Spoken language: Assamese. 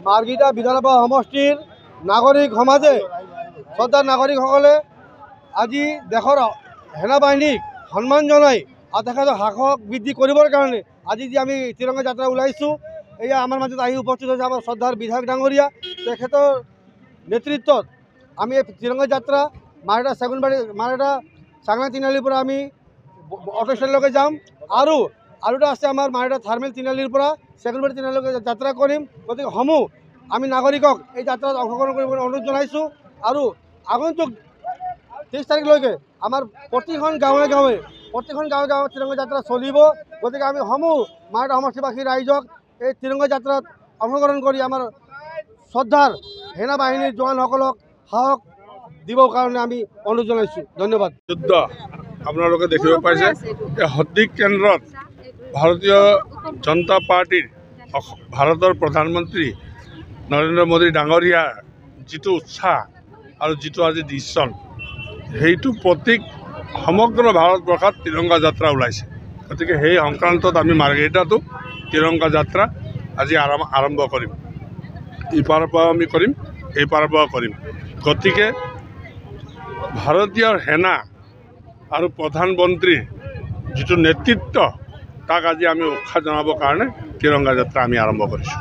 মাৰ্ঘিটা বিধানসভা সমষ্টিৰ নাগৰিক সমাজে শ্ৰদ্ধাৰ নাগৰিকসকলে আজি দেশৰ সেনা বাহিনীক সন্মান জনাই আৰু তেখেতৰ সাহস বৃদ্ধি কৰিবৰ কাৰণে আজি যে আমি তিৰংগা যাত্ৰা ওলাইছোঁ, এয়া আমাৰ মাজত আহি উপস্থিত হৈছে আমাৰ শ্ৰদ্ধাৰ বিধায়ক ডাঙৰীয়া। তেখেতৰ নেতৃত্বত আমি এই তিৰংগা যাত্ৰা মাৰহেটা চাংলাং তিনিআলিৰ পৰা আমি অটো ষ্টেণ্ডলৈকে যাম আৰু এটা আছে আমাৰ মাৰহেটা থাৰ্মেল তিনিআলিৰ পৰা ছেকেণ্ডবাৰী তিনিআলিলৈকে যাত্ৰা কৰিম। গতিকে সমূহ আমি নাগৰিকক এই যাত্ৰাত অংশগ্ৰহণ কৰিবলৈ অনুৰোধ জনাইছোঁ আৰু আগন্তুক 30 তাৰিখলৈকে আমাৰ প্ৰতিখন গাঁৱে গাঁৱে তিৰংগা যাত্ৰা চলিব। গতিকে আমি সমূহ মাৰহেটা সমষ্টিবাসী ৰাইজক এই তিৰংগা যাত্ৰাত অংশগ্ৰহণ কৰি আমাৰ শ্ৰদ্ধাৰ সেনা বাহিনীৰ জোৱানসকলক সাহস দিবৰ কাৰণে আমি অনুৰোধ জনাইছোঁ। ধন্যবাদ। যুদ্ধ আপোনালোকে দেখিব পাইছে এই সদীক কেন্দ্ৰত ভাৰতীয় জনতা পাৰ্টিৰ ভাৰতৰ প্ৰধানমন্ত্ৰী নৰেন্দ্ৰ মোদী ডাঙৰীয়াৰ যিটো উৎসাহ আৰু যিটো আজি ডিচিশ্যন, সেইটো প্ৰতীক সমগ্ৰ ভাৰতবৰ্ষত তিৰংগা যাত্ৰা ওলাইছে। গতিকে সেই সংক্ৰান্তত আমি মাৰ্ঘেৰিটাতো তিৰংগা যাত্ৰা আজি আৰম্ভ কৰিম। ইপাৰৰ পৰাও আমি কৰিম, এইপাৰৰ পৰাও কৰিম। গতিকে ভাৰতীয় সেনা আৰু প্ৰধানমন্ত্ৰীৰ যিটো নেতৃত্ব, তাক আজি আমি উৎসাহ জনাবৰ কাৰণে তিৰংগা যাত্ৰা আমি আৰম্ভ কৰিছোঁ।